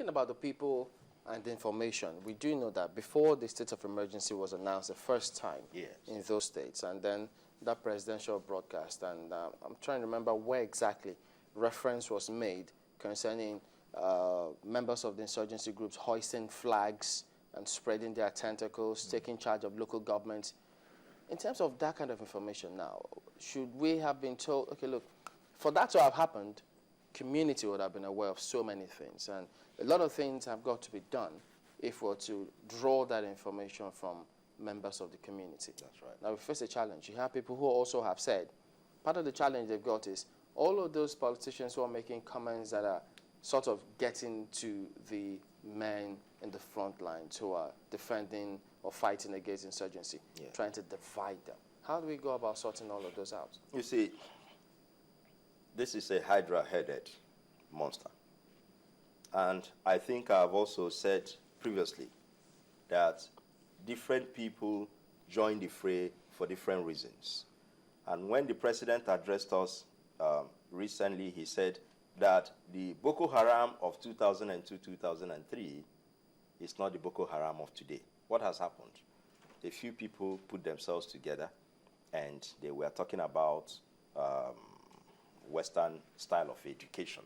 about the people and the information, we do know that before the state of emergency was announced the first time in those states, and then that presidential broadcast, and I'm trying to remember where exactly reference was made concerning members of the insurgency groups hoisting flags and spreading their tentacles, taking charge of local governments. In terms of that kind of information now, should we have been told, okay, look, for that to have happened, community would have been aware of so many things, and a lot of things have got to be done if we're to draw that information from members of the community. That's right. Now, we face a challenge. You have people who also have said, part of the challenge they've got is all of those politicians who are making comments that are sort of getting to the men in the front lines who are defending or fighting against insurgency, trying to divide them. How do we go about sorting all of those out? You see, this is a hydra-headed monster. And I think I've also said previously that different people join the fray for different reasons. And when the president addressed us recently, he said that the Boko Haram of 2002-2003 is not the Boko Haram of today. What has happened? A few people put themselves together and they were talking about Western style of education,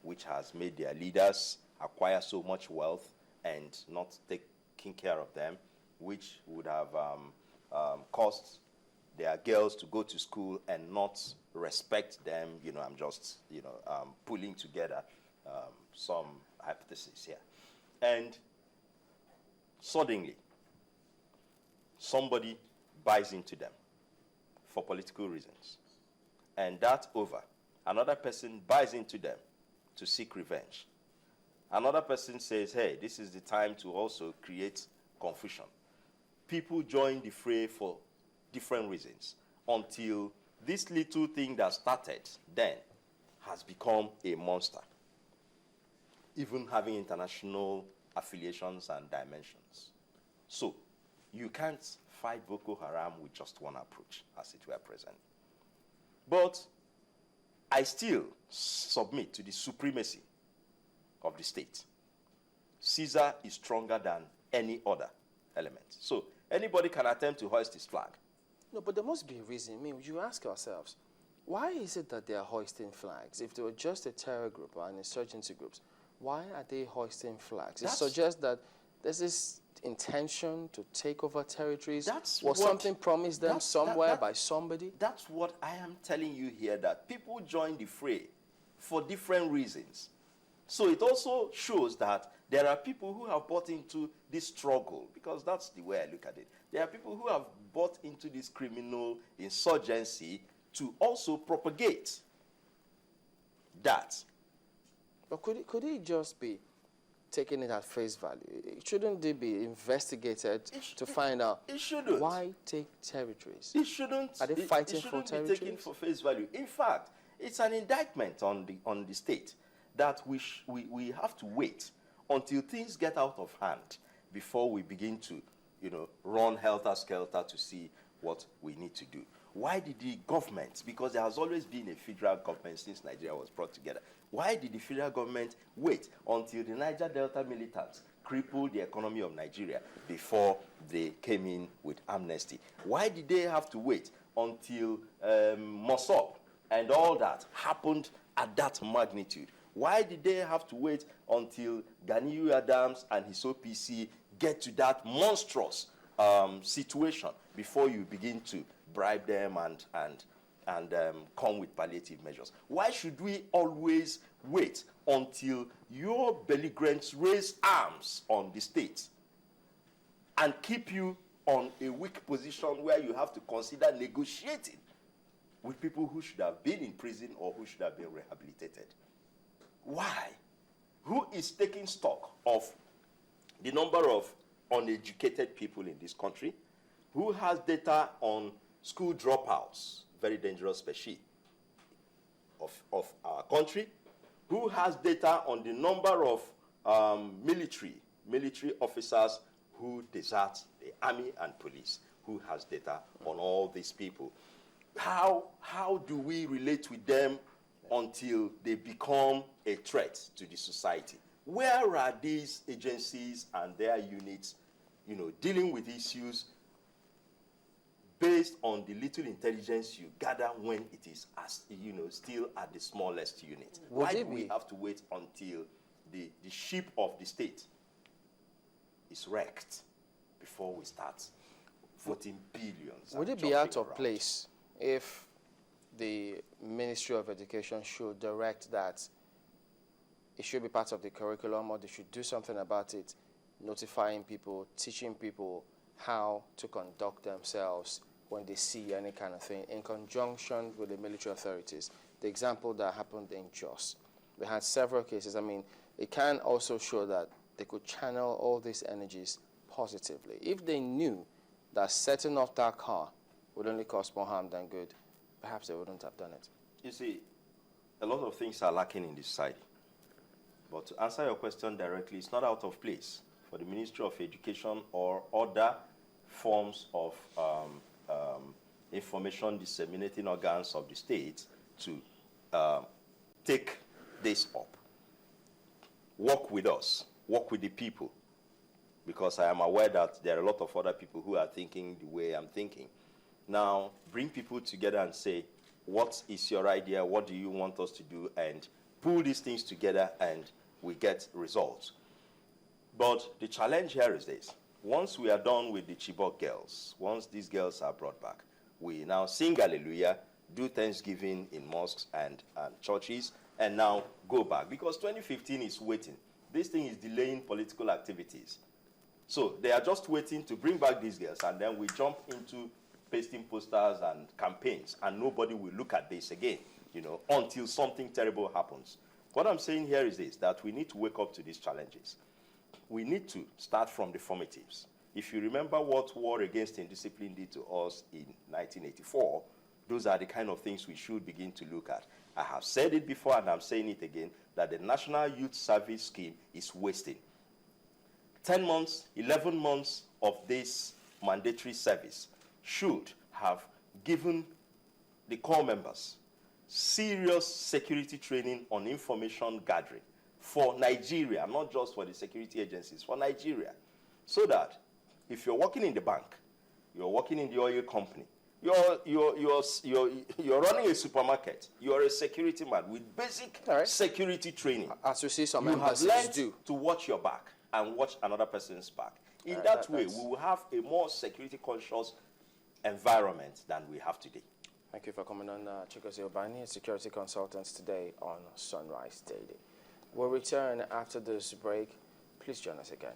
which has made their leaders acquire so much wealth and not taking care of them, which would have caused their girls to go to school and not respect them. You know, I'm just, pulling together some hypotheses here. And suddenly, somebody buys into them for political reasons. And that over, another person buys into them to seek revenge. Another person says, hey, this is the time to also create confusion. People join the fray for different reasons until this little thing that started then has become a monster, even having international affiliations and dimensions. So you can't fight Boko Haram with just one approach, as it were present. But I still submit to the supremacy of the state. Caesar is stronger than any other element. So anybody can attempt to hoist his flag. No, but there must be a reason. I mean, you ask ourselves, why is it that they are hoisting flags? If they were just a terror group or an insurgency groups, why are they hoisting flags? It suggests that there's this intention to take over territories. Something promised them somewhere by somebody? That's what I am telling you here, that people join the fray for different reasons. So it also shows that there are people who have bought into this struggle, because that's the way I look at it. There are people who have bought into this criminal insurgency to also propagate that. But could it just be taking it at face value? Shouldn't it be investigated to find out why take territories? It shouldn't. Are they fighting for territories? It shouldn't be taken for face value. In fact, it's an indictment on the state that we have to wait until things get out of hand before we begin to, run helter-skelter to see what we need to do. Why did the government, because there has always been a federal government since Nigeria was brought together, why did the federal government wait until the Niger Delta militants crippled the economy of Nigeria before they came in with amnesty? Why did they have to wait until Mossop and all that happened at that magnitude? Why did they have to wait until Ganiyu Adams and his OPC get to that monstrous situation before you begin to bribe them and come with palliative measures? Why should we always wait until your belligerents raise arms on the state and keep you on a weak position where you have to consider negotiating with people who should have been in prison or who should have been rehabilitated? Why? Who is taking stock of the number of uneducated people in this country? Who has data on school dropouts, very dangerous species of our country? Who has data on the number of military officers who desert the army and police? Who has data on all these people? How do we relate with them until they become a threat to the society? Where are these agencies and their units, dealing with issues based on the little intelligence you gather when it is, still at the smallest unit? Why do we have to wait until the ship of the state is wrecked before we start voting billions? Would it be out of place if the Ministry of Education should direct that it should be part of the curriculum, or they should do something about it, notifying people, teaching people how to conduct themselves when they see any kind of thing, in conjunction with the military authorities? The example that happened in Jos, we had several cases. I mean, it can also show that they could channel all these energies positively. If they knew that setting off that car would only cause more harm than good, perhaps they wouldn't have done it. You see, a lot of things are lacking in this society. But to answer your question directly, it's not out of place for the Ministry of Education or other forms of information disseminating organs of the state to take this up. Work with us, work with the people, because I am aware that there are a lot of other people who are thinking the way I'm thinking. Now, bring people together and say, what is your idea? What do you want us to do? And pull these things together and we get results. But the challenge here is this. Once we are done with the Chibok girls, once these girls are brought back, we now sing hallelujah, do Thanksgiving in mosques and churches, and now go back. Because 2015 is waiting. This thing is delaying political activities. So they are just waiting to bring back these girls, and then we jump into pasting posters and campaigns, and nobody will look at this again, until something terrible happens. What I'm saying here is this, that we need to wake up to these challenges. We need to start from the formatives. If you remember what war against indiscipline did to us in 1984, those are the kind of things we should begin to look at. I have said it before and I'm saying it again, that the National Youth Service Scheme is wasting 10 months, 11 months of this mandatory service should have given the corps members serious security training on information gathering for Nigeria, not just for the security agencies, for Nigeria. So that if you're working in the bank, you're working in the oil company, you're running a supermarket, you're a security man with basic security training. As you see some you have learned do. to watch your back and watch another person's back. In that way, we will have a more security conscious environment than we have today. Thank you for coming on, Chigozie Ubani, security consultant, today on Sunrise Daily. We'll return after this break. Please join us again.